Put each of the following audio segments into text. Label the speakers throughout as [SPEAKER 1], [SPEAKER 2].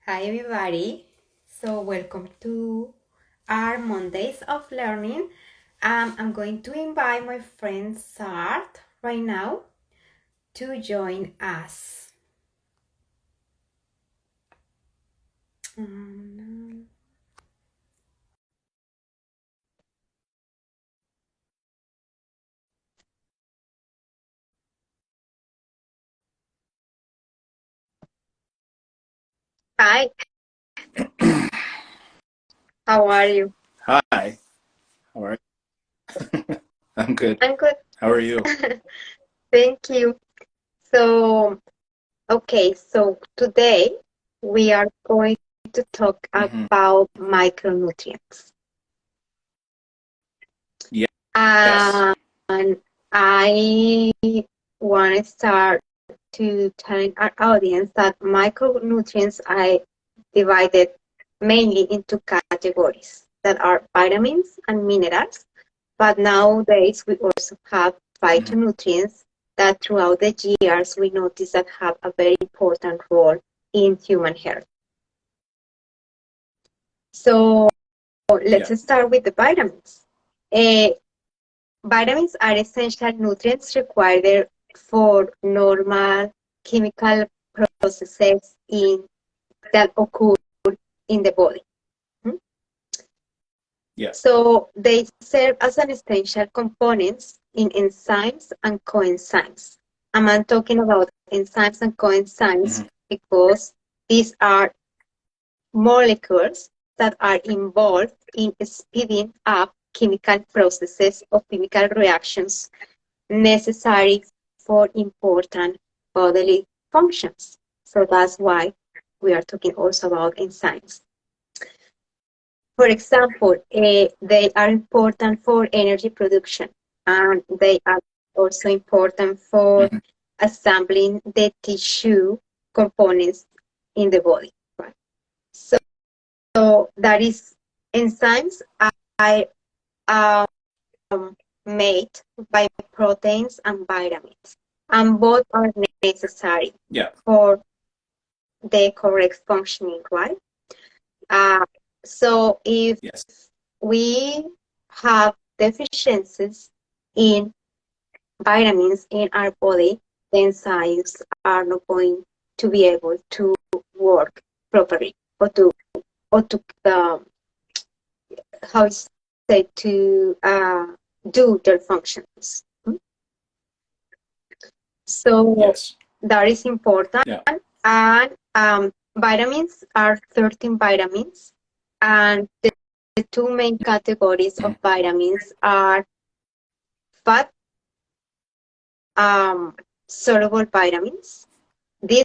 [SPEAKER 1] Hi everybody. So welcome to our Mondays of Learning. I'm going to invite my friend Sart right now to join us. Hi, how are you?
[SPEAKER 2] Hi, how are you? I'm good.
[SPEAKER 1] I'm good.
[SPEAKER 2] How are you?
[SPEAKER 1] Thank you. So, so today we are going to talk
[SPEAKER 2] hmm
[SPEAKER 1] about micronutrients.
[SPEAKER 2] Yeah, yes.
[SPEAKER 1] And I want to start to telling our audience that micronutrients are divided mainly into categories that are vitamins and minerals. But nowadays we also have
[SPEAKER 2] hmm
[SPEAKER 1] phytonutrients that throughout the years we notice that have a very important role in human health. So
[SPEAKER 2] Yeah.
[SPEAKER 1] let's start with the vitamins. Uh, Vitamins are essential nutrients required for normal chemical processes that occur in the body. Hmm?
[SPEAKER 2] Yeah.
[SPEAKER 1] So they serve as an essential components in enzymes and coenzymes. I'm talking about enzymes and coenzymes
[SPEAKER 2] hmm
[SPEAKER 1] because these are molecules that are involved in speeding up chemical processes or chemical reactions necessary for important bodily functions. So that's why we are talking also about enzymes. For example, they are important for energy production, and they are also important for
[SPEAKER 2] hmm
[SPEAKER 1] assembling the tissue components in the body. Right? So that is enzymes are made by proteins and vitamins, and both are necessary
[SPEAKER 2] Yeah.
[SPEAKER 1] for the correct functioning, right? Uh, so if
[SPEAKER 2] Yes.
[SPEAKER 1] we have deficiencies in vitamins in our body, the enzymes are not going to be able to work properly or to how is say to do their functions. So
[SPEAKER 2] Yes.
[SPEAKER 1] that is important.
[SPEAKER 2] Yeah.
[SPEAKER 1] And vitamins are 13 vitamins, and the two main categories
[SPEAKER 2] Mhm.
[SPEAKER 1] of vitamins are fat soluble vitamins. This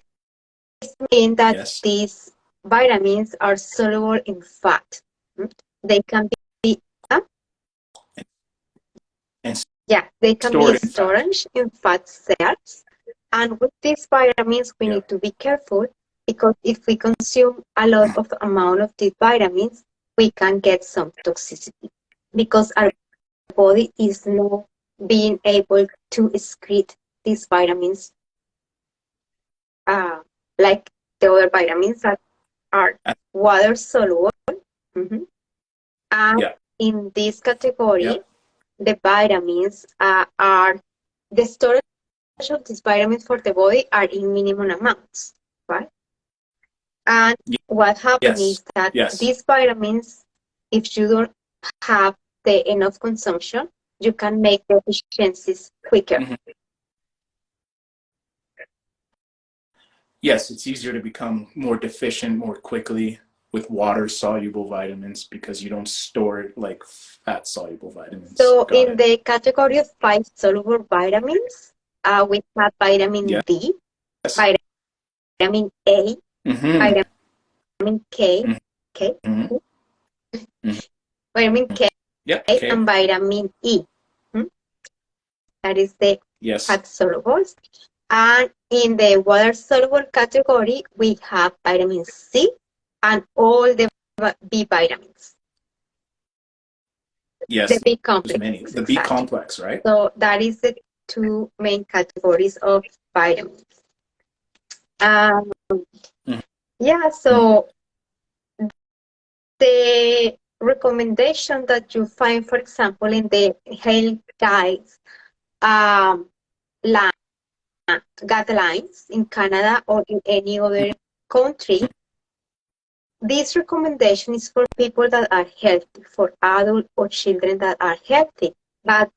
[SPEAKER 1] means that
[SPEAKER 2] Yes.
[SPEAKER 1] these vitamins are soluble in fat. Mm. They can be, uh,
[SPEAKER 2] And
[SPEAKER 1] yeah, they can be
[SPEAKER 2] stored in fat.
[SPEAKER 1] stored in fat cells. And with these vitamins, we
[SPEAKER 2] Yeah.
[SPEAKER 1] need to be careful because if we consume a lot of amount of these vitamins, we can get some toxicity because our body is not being able to excrete these vitamins uh, like the other vitamins that are
[SPEAKER 2] Uh,
[SPEAKER 1] water soluble. Mhm. And
[SPEAKER 2] Yeah.
[SPEAKER 1] in this category,
[SPEAKER 2] Yeah.
[SPEAKER 1] the vitamins are the storage of these vitamins for the body are in minimum amounts, right? And what happens
[SPEAKER 2] Yes.
[SPEAKER 1] is that
[SPEAKER 2] Yes.
[SPEAKER 1] these vitamins, if you don't have the enough consumption, you can make deficiencies quicker.
[SPEAKER 2] hmm Yes. It's easier to become more deficient more quickly with water soluble vitamins because you don't store it like fat soluble vitamins.
[SPEAKER 1] So
[SPEAKER 2] Got
[SPEAKER 1] in
[SPEAKER 2] it.
[SPEAKER 1] the category of five soluble vitamins, we have vitamin D,
[SPEAKER 2] Yes.
[SPEAKER 1] vitamin A,
[SPEAKER 2] hmm
[SPEAKER 1] vitamin K, K,
[SPEAKER 2] hmm hmm
[SPEAKER 1] vitamin K,
[SPEAKER 2] Yep. Okay.
[SPEAKER 1] and vitamin E. Hmm? That is the
[SPEAKER 2] Yes.
[SPEAKER 1] fat solubles. And in the water soluble category, we have vitamin C and all the B vitamins, the
[SPEAKER 2] Yes.
[SPEAKER 1] B
[SPEAKER 2] There's many.
[SPEAKER 1] complex,
[SPEAKER 2] The B
[SPEAKER 1] exactly.
[SPEAKER 2] complex, right?
[SPEAKER 1] So that is the two main categories of vitamins. Um,
[SPEAKER 2] Mhm.
[SPEAKER 1] Yeah, so the recommendation that you find, for example, in the health guides, um, line, guidelines in Canada or in any other country, this recommendation is for people that are healthy, for adults or children that are healthy. But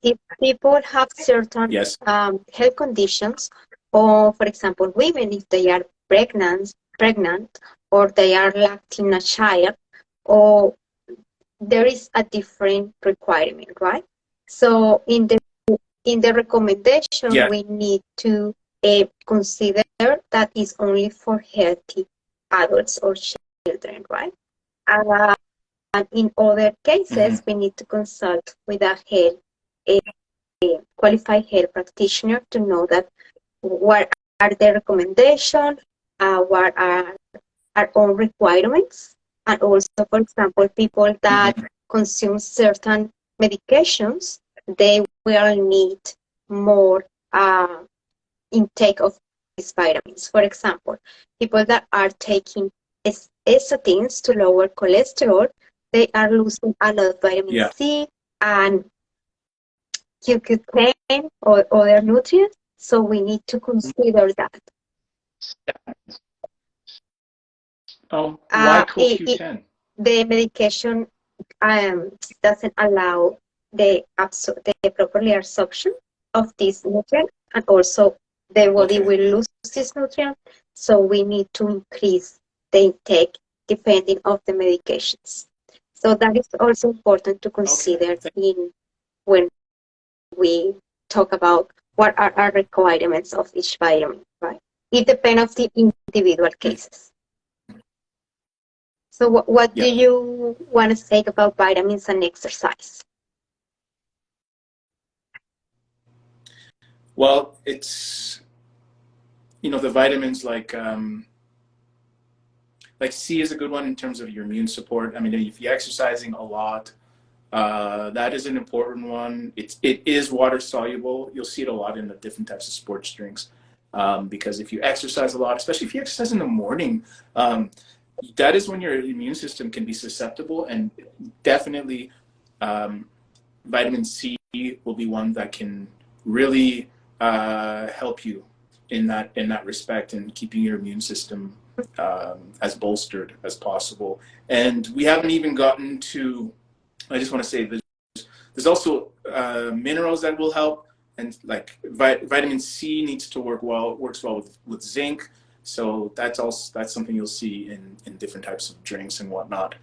[SPEAKER 1] if people have certain
[SPEAKER 2] Yes.
[SPEAKER 1] health conditions, or for example, women, if they are pregnant, or they are lacting a child, or there is a different requirement, right? So in the recommendation,
[SPEAKER 2] Yeah.
[SPEAKER 1] we need to consider that is only for healthy adults or children, right? And in other
[SPEAKER 2] Hmm.
[SPEAKER 1] cases, we need to consult with a qualified health practitioner to know that what are the recommendations, what are our own requirements, and also, for example, people that
[SPEAKER 2] Hmm.
[SPEAKER 1] consume certain medications, they will need more intake of these vitamins. For example, people that are taking statins to lower cholesterol, they are losing a lot of vitamin
[SPEAKER 2] Yeah.
[SPEAKER 1] C and Q10 or other nutrients. So we need to consider that.
[SPEAKER 2] Why
[SPEAKER 1] It,
[SPEAKER 2] CoQ10?
[SPEAKER 1] the medication doesn't allow the properly absorption of this nutrient, and also the body
[SPEAKER 2] Okay.
[SPEAKER 1] will lose this nutrient. So we need to increase the intake depending of the medications. So that is also important to
[SPEAKER 2] Okay.
[SPEAKER 1] consider in when we talk about what are our requirements of each vitamin, right? It depends on the individual cases. So what do
[SPEAKER 2] Yeah.
[SPEAKER 1] you want to say about vitamins and exercise?
[SPEAKER 2] Well, it's the vitamins like C is a good one in terms of your immune support. I mean, if you're exercising a lot, that is an important one. It is water soluble. You'll see it a lot in the different types of sports drinks. Because if you exercise a lot, especially if you exercise in the morning, um, that is when your immune system can be susceptible, and definitely um, vitamin C will be one that can really help you in that respect and keeping your immune system as bolstered as possible. And we haven't even gotten to. I just want to say there's also minerals that will help, and like vitamin C needs to works well with zinc. So that's something you'll see in different types of drinks and whatnot.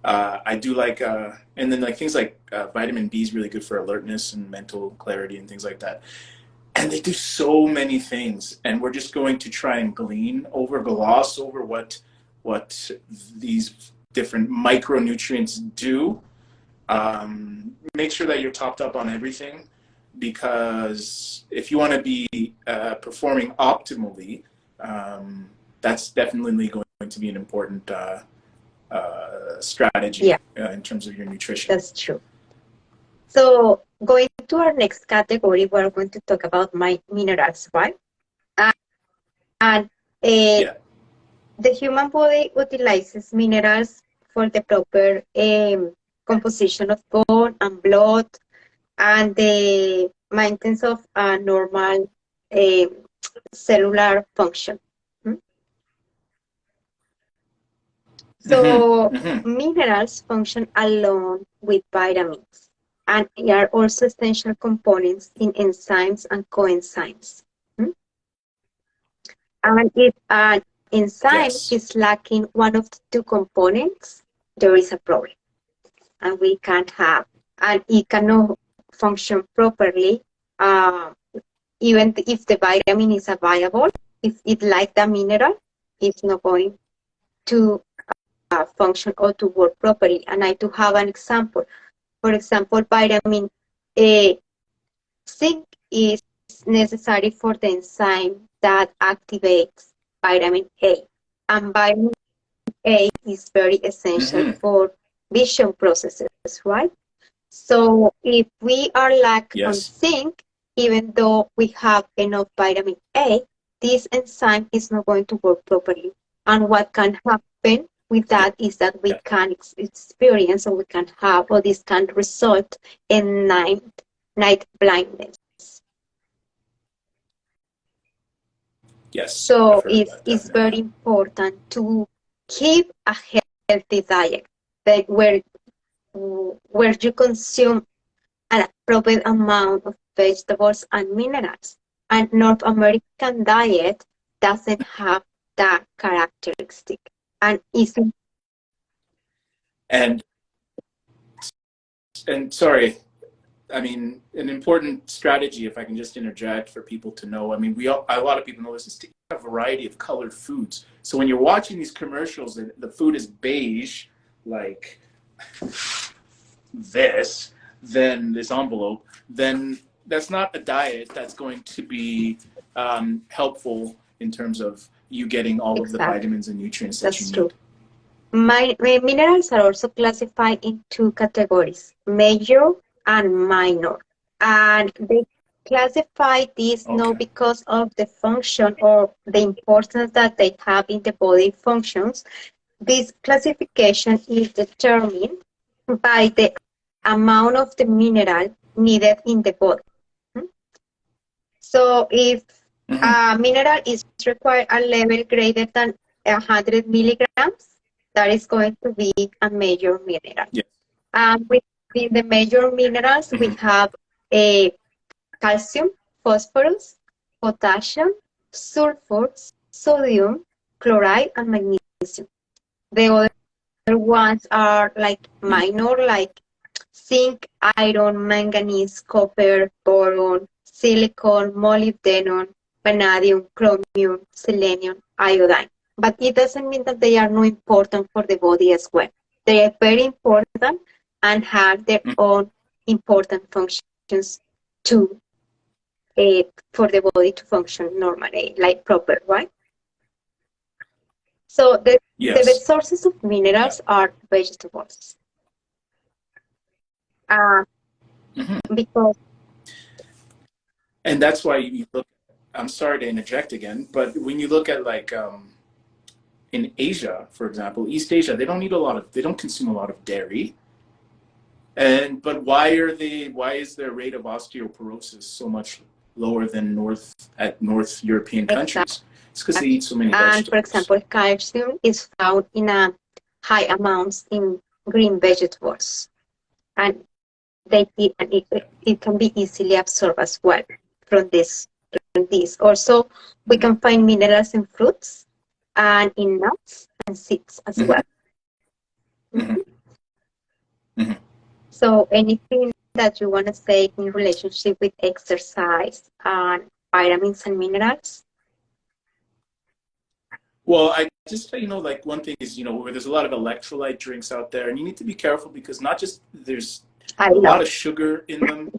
[SPEAKER 2] I do like, and then like things like vitamin B is really good for alertness and mental clarity and things like that. And they do so many things, and we're just going to try and gloss over what these different micronutrients do. Make sure that you're topped up on everything, because if you want to be performing optimally, um, that's definitely going to be an important
[SPEAKER 1] Yeah,
[SPEAKER 2] strategy in terms of your nutrition.
[SPEAKER 1] that's true. So going to our next category, we're going to talk about my minerals, right? And uh,
[SPEAKER 2] Yeah.
[SPEAKER 1] the human body utilizes minerals for the proper composition of bone and blood and the maintenance of a normal um cellular function. Hmm?
[SPEAKER 2] Mm-hmm.
[SPEAKER 1] So
[SPEAKER 2] Mm-hmm.
[SPEAKER 1] minerals function along with vitamins and they are also essential components in enzymes and coenzymes. Hmm? And if an enzyme
[SPEAKER 2] Yes.
[SPEAKER 1] is lacking one of the two components, there is a problem. And we can't have, and it cannot function properly, uh, even if the vitamin is available, if it like the mineral, it's not going to function or to work properly. And I do have an example. For example, vitamin A, zinc is necessary for the enzyme that activates vitamin A. And vitamin A is very essential
[SPEAKER 2] Mm-hmm.
[SPEAKER 1] for vision processes, right? So if we are lack on
[SPEAKER 2] Yes.
[SPEAKER 1] zinc, even though we have enough vitamin A, this enzyme is not going to work properly. And what can happen with that is that we
[SPEAKER 2] Yeah.
[SPEAKER 1] can experience, or we can have, or this can result in night blindness.
[SPEAKER 2] Yes, I've
[SPEAKER 1] So
[SPEAKER 2] heard of that,
[SPEAKER 1] it's
[SPEAKER 2] definitely.
[SPEAKER 1] very important to keep a healthy diet that where you consume an appropriate amount of vegetables and minerals. And North American diet doesn't have that characteristic. And is
[SPEAKER 2] And sorry, I mean, an important strategy, if I can just interject for people to know. I mean, a lot of people know this, is to eat a variety of colored foods. So when you're watching these commercials and the food is beige, like this envelope, then that's not a diet that's going to be helpful in terms of you getting all of the
[SPEAKER 1] exactly,
[SPEAKER 2] vitamins and nutrients that you
[SPEAKER 1] that's true.
[SPEAKER 2] need.
[SPEAKER 1] Minerals are also classified in two categories, major and minor. And they classify these not
[SPEAKER 2] Okay.
[SPEAKER 1] because of the function or the importance that they have in the body functions. This classification is determined by the amount of the mineral needed in the body. So if
[SPEAKER 2] Mm-hmm.
[SPEAKER 1] a mineral is required a level greater than 100 milligrams, that is going to be a major mineral.
[SPEAKER 2] Yes.
[SPEAKER 1] Within the major minerals, we
[SPEAKER 2] Mm-hmm.
[SPEAKER 1] have a calcium, phosphorus, potassium, sulfur, sodium, chloride, and magnesium. The other ones are like minor, like zinc, iron, manganese, copper, boron, silicon, molybdenum, vanadium, chromium, selenium, iodine. But it doesn't mean that they are not important for the body as well. They are very important and have their
[SPEAKER 2] Mm-hmm.
[SPEAKER 1] own important functions too, for the body to function normally, like proper, right? So the best
[SPEAKER 2] Yes.
[SPEAKER 1] sources of
[SPEAKER 2] Yeah.
[SPEAKER 1] minerals are vegetables. Uh,
[SPEAKER 2] Mm-hmm.
[SPEAKER 1] because
[SPEAKER 2] And that's why you look. I'm sorry to interject again, but when you look at like in Asia, for example, East Asia, they don't consume a lot of dairy. And but why is their rate of osteoporosis so much lower than North European countries? It's because they eat so many
[SPEAKER 1] And for
[SPEAKER 2] vegetables.
[SPEAKER 1] example, calcium is found in a high amounts in green vegetables, and
[SPEAKER 2] Yeah.
[SPEAKER 1] it can be easily absorbed as well from this. Also, we
[SPEAKER 2] Mm-hmm.
[SPEAKER 1] can find minerals in fruits and in nuts and seeds as
[SPEAKER 2] Mm-hmm.
[SPEAKER 1] well.
[SPEAKER 2] Mm-hmm.
[SPEAKER 1] Mhm.
[SPEAKER 2] Mm-hmm.
[SPEAKER 1] So, anything that you want to say in relationship with exercise and vitamins and minerals?
[SPEAKER 2] Well, I just like one thing is where there's a lot of electrolyte drinks out there, and you need to be careful because not just there's
[SPEAKER 1] I
[SPEAKER 2] a
[SPEAKER 1] love
[SPEAKER 2] lot of sugar in them,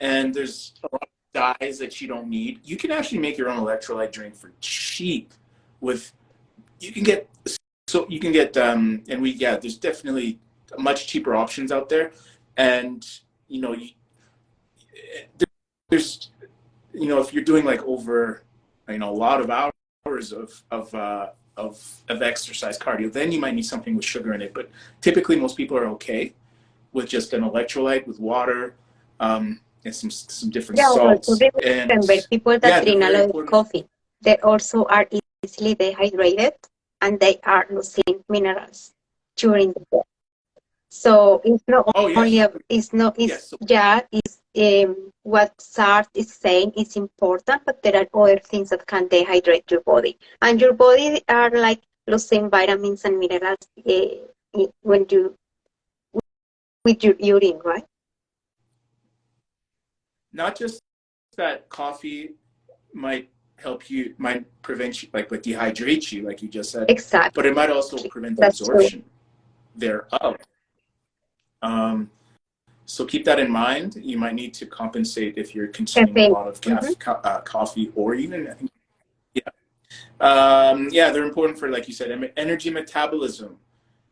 [SPEAKER 2] and there's a lot of dyes that you don't need. You can actually make your own electrolyte drink for cheap. With you can get and there's definitely much cheaper options out there, and you know you, there's if you're doing like over a lot of hours of exercise cardio, then you might need something with sugar in it. But typically, most people are okay with just an electrolyte with water, and some different
[SPEAKER 1] Yeah, also
[SPEAKER 2] salts. And
[SPEAKER 1] remember people that
[SPEAKER 2] yeah, they're
[SPEAKER 1] drink a
[SPEAKER 2] very
[SPEAKER 1] lot of
[SPEAKER 2] important.
[SPEAKER 1] coffee, they also are easily dehydrated and they are losing minerals during the day. So it's not
[SPEAKER 2] Oh
[SPEAKER 1] only
[SPEAKER 2] yes,
[SPEAKER 1] it's not
[SPEAKER 2] yes.
[SPEAKER 1] it's
[SPEAKER 2] So,
[SPEAKER 1] yeah it's what SART is saying is important, but there are other things that can dehydrate your body, and your body are like losing vitamins and minerals when you with your urine, right?
[SPEAKER 2] not just that coffee might prevent you, like dehydrate you, like you just said,
[SPEAKER 1] Exactly,
[SPEAKER 2] but it might also prevent the
[SPEAKER 1] that's true.
[SPEAKER 2] absorption thereof. Um, so keep that in mind. You might need to compensate if you're consuming a
[SPEAKER 1] Caffeine.
[SPEAKER 2] lot of
[SPEAKER 1] Mhm.
[SPEAKER 2] coffee, or even yeah, they're important for, like you said, energy metabolism,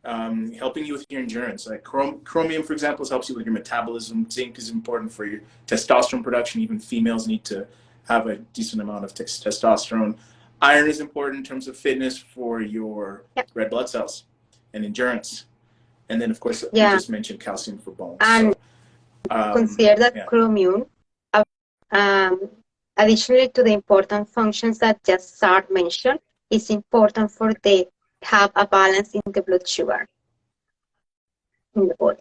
[SPEAKER 2] helping you with your endurance. Like chromium, for example, helps you with your metabolism. Zinc is important for your testosterone production. Even females need to have a decent amount of testosterone. Iron is important in terms of fitness for your
[SPEAKER 1] Yeah.
[SPEAKER 2] red blood cells and endurance. And then, of course, you
[SPEAKER 1] Yeah.
[SPEAKER 2] just mentioned calcium for bones.
[SPEAKER 1] And consider that
[SPEAKER 2] yeah.
[SPEAKER 1] chromium, additionally to the important functions that just Sar mentioned, is important for the have a balance in the blood sugar in the body.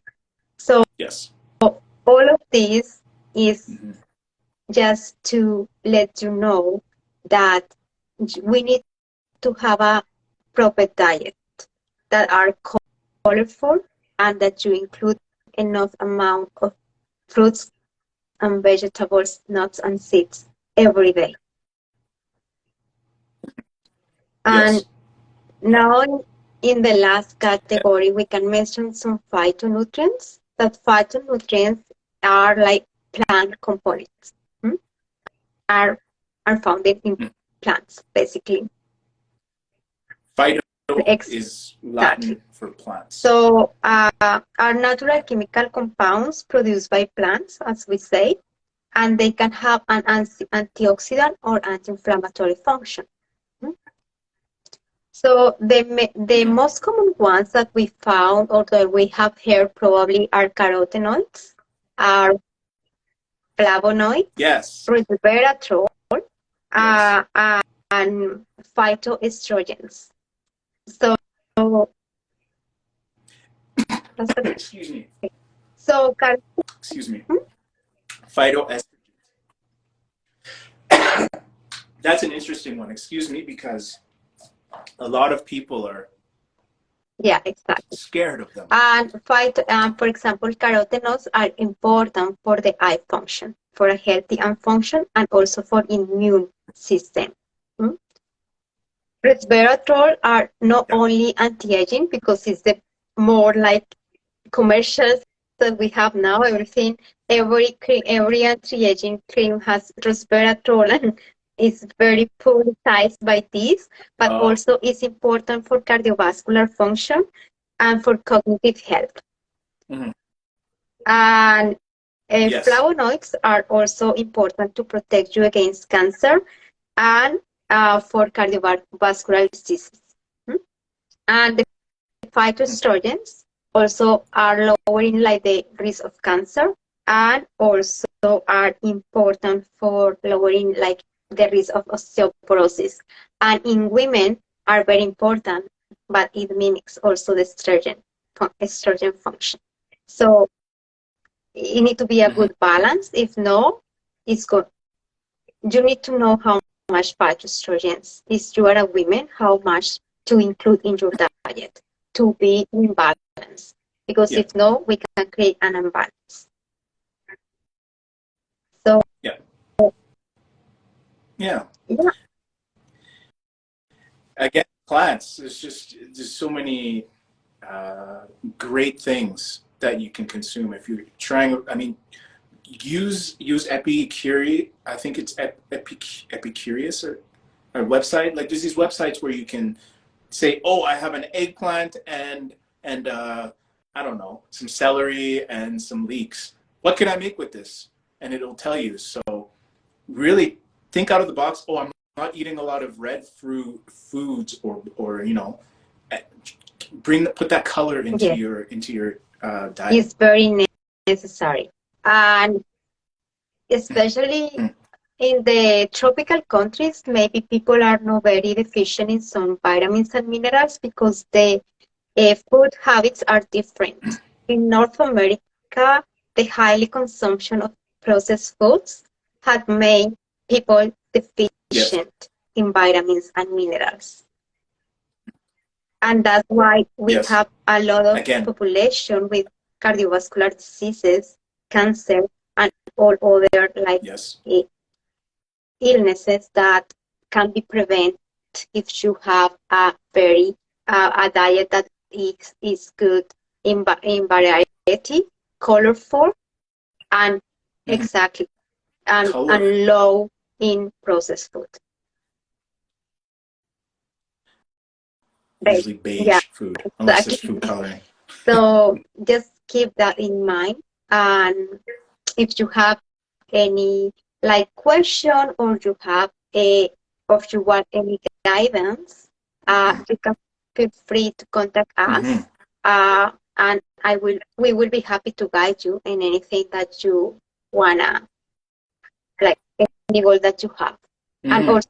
[SPEAKER 1] So
[SPEAKER 2] Yes.
[SPEAKER 1] all of this is just to let you know that we need to have a proper diet that are colorful and that you include enough amount of fruits and vegetables, nuts and seeds every day. And
[SPEAKER 2] Yes.
[SPEAKER 1] now in the last category, we can mention some phytonutrients. That phytonutrients are like plant components, are found in plants, basically.
[SPEAKER 2] Phyto is
[SPEAKER 1] Exactly.
[SPEAKER 2] Latin for plants.
[SPEAKER 1] So are natural chemical compounds produced by plants, as we say, and they can have an antioxidant or anti-inflammatory function. So the most common ones that we found or that we have here probably are carotenoids, are flavonoids,
[SPEAKER 2] yes,
[SPEAKER 1] resveratrol,
[SPEAKER 2] yes.
[SPEAKER 1] And phytoestrogens. So that's okay.
[SPEAKER 2] Excuse me.
[SPEAKER 1] So
[SPEAKER 2] Excuse me. Phytoestrogens. That's an interesting one. Excuse me, because a lot of people are
[SPEAKER 1] exactly.
[SPEAKER 2] scared of them.
[SPEAKER 1] And for example, carotenoids are important for the eye function, for a healthy eye function, and also for immune system. Resveratrol are not only anti-aging because it's the more like commercials that we have now. Every anti-aging cream has resveratrol and is very publicized by this, but also is important for cardiovascular function and for cognitive health. And flavonoids are also important to protect you against cancer and for cardiovascular diseases. And the phytoestrogens also are lowering like the risk of cancer and also are important for lowering like the risk of osteoporosis. And in women are very important, but it mimics also the estrogen function. So it need to be a good balance. If no, it's good. You need to know how much phytoestrogens, if you are a woman, how much to include in your diet to be in balance. Because if no, we can create an imbalance. So
[SPEAKER 2] yeah. Again, plants. There's so many great things that you can consume if you're trying. I mean, use Epicurious. I think it's Epicurious or website. Like there's these websites where you can say, oh, I have an eggplant and I don't know, some celery and some leeks. What can I make with this? And it'll tell you. So really think out of the box. Oh, I'm not eating a lot of red fruit foods or you know, put that color into your diet.
[SPEAKER 1] It's very necessary, and especially in the tropical countries, maybe people are not very deficient in some vitamins and minerals because the food habits are different. In North America, the highly consumption of processed foods had made people deficient in vitamins and minerals. And that's why we have a lot of population with cardiovascular diseases, cancer, and all other like illnesses that can be prevented if you have a very a diet that is good in variety, colorful, and exactly and low in processed food.
[SPEAKER 2] Usually beige food, unless there's food coloring.
[SPEAKER 1] So just keep that in mind. And if you have any like question or you have or if you want any guidance, you can feel free to contact us. And we will be happy to guide you in anything that you wanna, like any goal that you have, and also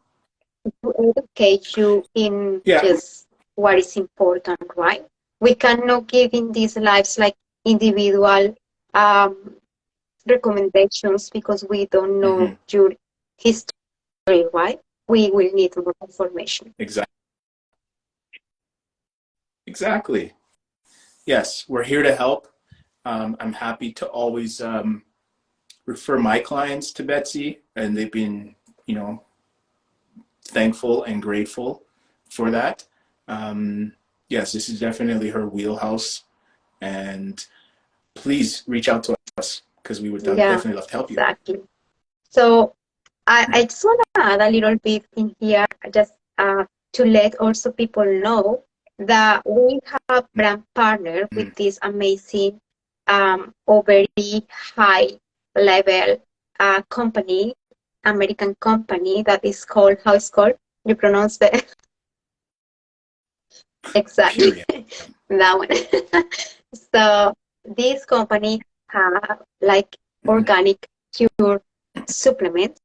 [SPEAKER 1] to educate you in just what is important, right? We cannot give in these lives like individual recommendations because we don't know your history, right? We will need more information.
[SPEAKER 2] Exactly. Yes, we're here to help. I'm happy to always refer my clients to Betsy, and they've been, thankful and grateful for that. Yes, this is definitely her wheelhouse, and please reach out to us because we would definitely love to help you.
[SPEAKER 1] Exactly. So I just want to add a little bit in here, just to let also people know that we have brand partner with this amazing, or very high level company, American company that is called, how it's called? You pronounce the exactly that one. So this company have like organic pure supplements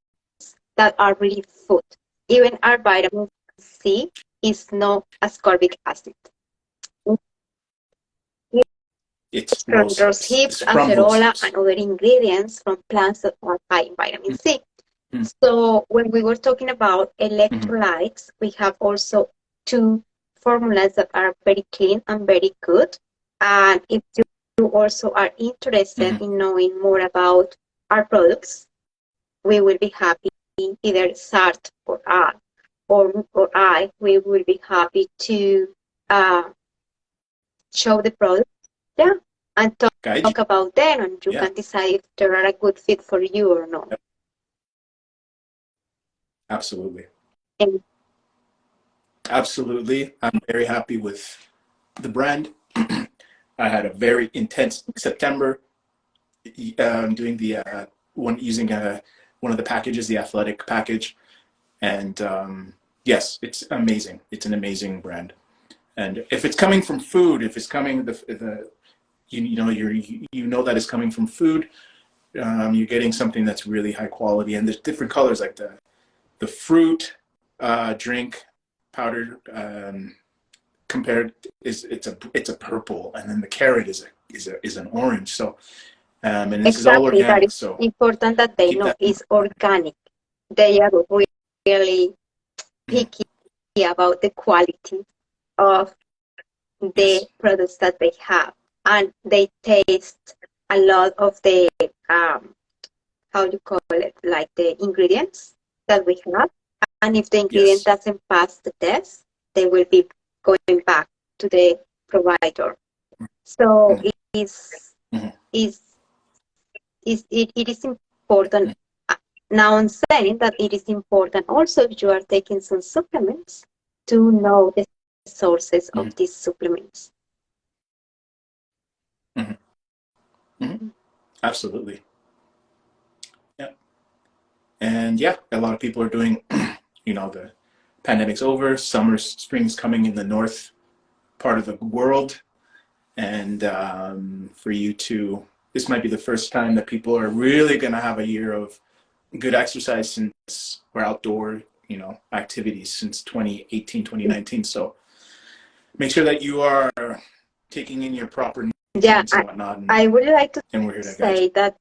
[SPEAKER 1] that are really food. Even our vitamin C is not ascorbic acid. It's from rose hips, acerola, and other ingredients from plants that are high in vitamin C. So when we were talking about electrolytes, we have also 2 formulas that are very clean and very good. And if you also are interested in knowing more about our products, we will be happy, either Sart or I, we will be happy to show the product, and talk about them, and you can decide if they are a good fit for you or not.
[SPEAKER 2] Absolutely. Absolutely. I'm very happy with the brand. I had a very intense September doing the using one of the packages, the athletic package. And yes, it's amazing. It's an amazing brand. And if it's coming from food, if it's coming you know that it's coming from food, you're getting something that's really high quality. And there's different colors, like the fruit drink powder compared it's a purple, and then the carrot is an orange. So and this is all organic.
[SPEAKER 1] That is
[SPEAKER 2] so
[SPEAKER 1] important that they know it's organic. They are really picky about the quality of the products that they have, and they taste a lot of the how you call it, like the ingredients that we have. And if the ingredient doesn't pass the test, they will be going back to the provider. So it is important. Now I'm saying that it is important also, if you are taking some supplements, to know the sources of these supplements.
[SPEAKER 2] Absolutely. Yeah. And a lot of people are doing, the pandemic's over, spring's coming in the north part of the world. And for you this might be the first time that people are really going to have a year of good exercise or outdoor, activities since 2018, 2019. So make sure that you are taking in your proper nutrients and whatnot.
[SPEAKER 1] I would like to say that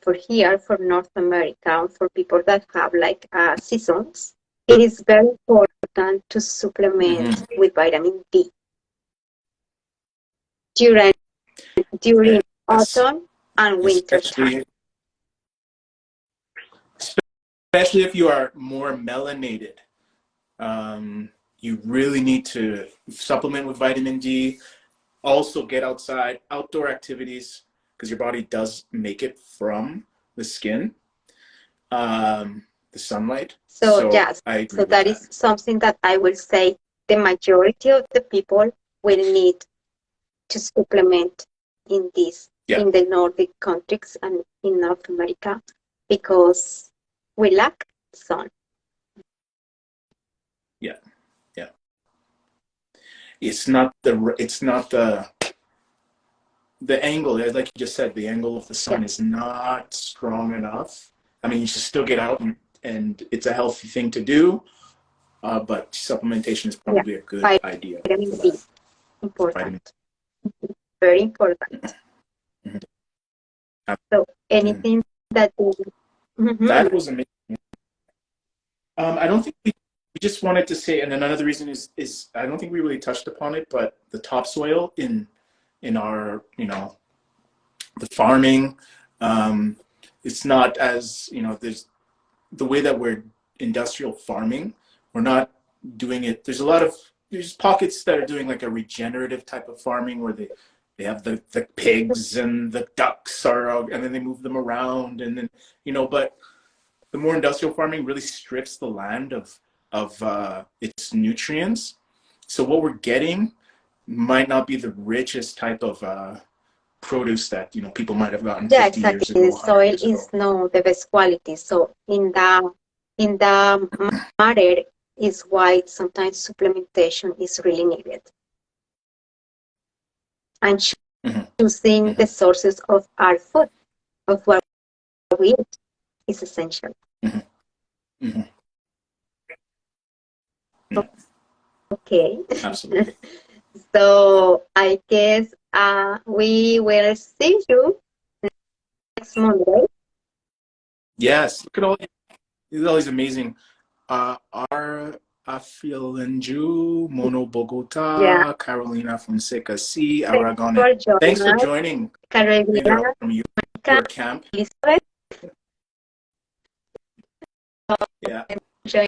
[SPEAKER 1] for North America, for people that have like seasons, it is very important to supplement with vitamin D during autumn and winter time.
[SPEAKER 2] Especially if you are more melanated, you really need to supplement with vitamin D. Also get outside, outdoor activities, because your body does make it from the skin, the sunlight.
[SPEAKER 1] So yes, so that is something that I will say the majority of the people will need to supplement in in the Nordic countries and in North America, because we lack sun.
[SPEAKER 2] It's not the angle, like you just said, the angle of the
[SPEAKER 1] Yeah,
[SPEAKER 2] sun is not strong enough. I mean, you should still get out, and it's a healthy thing to do, but supplementation is
[SPEAKER 1] yeah.
[SPEAKER 2] probably a good idea for
[SPEAKER 1] Vitamin D,
[SPEAKER 2] that.
[SPEAKER 1] important,
[SPEAKER 2] Vitamins.
[SPEAKER 1] very important.
[SPEAKER 2] Mhm.
[SPEAKER 1] So
[SPEAKER 2] Mhm.
[SPEAKER 1] anything that you,
[SPEAKER 2] That
[SPEAKER 1] Mhm.
[SPEAKER 2] was amazing. I don't think we just wanted to say, and another reason is I don't think we really touched upon it, but the topsoil in our the farming, um, it's not as there's the way that we're industrial farming, we're not doing it. There's pockets that are doing like a regenerative type of farming where they have the pigs and the ducks and then they move them around and then but the more industrial farming really strips the land of its nutrients. So what we're getting might not be the richest type of produce that people might have gotten
[SPEAKER 1] Yeah,
[SPEAKER 2] 50
[SPEAKER 1] exactly.
[SPEAKER 2] years
[SPEAKER 1] The
[SPEAKER 2] ago, 100
[SPEAKER 1] soil
[SPEAKER 2] years
[SPEAKER 1] is
[SPEAKER 2] ago.
[SPEAKER 1] no the best quality. So in the matter is why sometimes supplementation is really needed. And
[SPEAKER 2] Mm-hmm.
[SPEAKER 1] choosing
[SPEAKER 2] Mm-hmm.
[SPEAKER 1] the sources of our food, of what we eat, is essential.
[SPEAKER 2] Mm-hmm. Mm-hmm. Yeah,
[SPEAKER 1] Okay.
[SPEAKER 2] absolutely.
[SPEAKER 1] So I guess we will see you next Monday.
[SPEAKER 2] Yes, look at all these amazing our Afilenju, Mono
[SPEAKER 1] Yeah.
[SPEAKER 2] Bogota, Carolina Fonseca C,
[SPEAKER 1] Thanks
[SPEAKER 2] Aragone.
[SPEAKER 1] for
[SPEAKER 2] Thanks
[SPEAKER 1] joining
[SPEAKER 2] for
[SPEAKER 1] us,
[SPEAKER 2] joining. I think they're all
[SPEAKER 1] Carolina,
[SPEAKER 2] from
[SPEAKER 1] Monica,
[SPEAKER 2] your camp.
[SPEAKER 1] Elizabeth.
[SPEAKER 2] Yeah.
[SPEAKER 1] Join.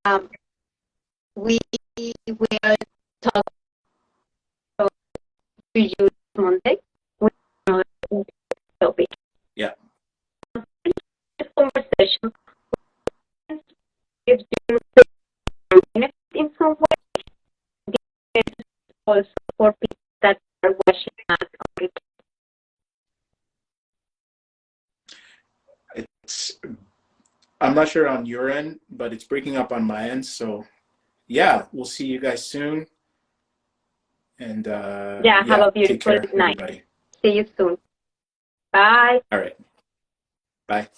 [SPEAKER 1] Um, we will talk to you Monday with another topic.
[SPEAKER 2] Yeah.
[SPEAKER 1] This conversation gives you benefit in some way, also for people that are watching us on replay.
[SPEAKER 2] It's I'm not sure on your end, but it's breaking up on my end. So yeah, we'll see you guys soon. And
[SPEAKER 1] Yeah, have
[SPEAKER 2] yeah,
[SPEAKER 1] a
[SPEAKER 2] take
[SPEAKER 1] beautiful
[SPEAKER 2] care,
[SPEAKER 1] night.
[SPEAKER 2] everybody.
[SPEAKER 1] See you soon. Bye.
[SPEAKER 2] All right. Bye.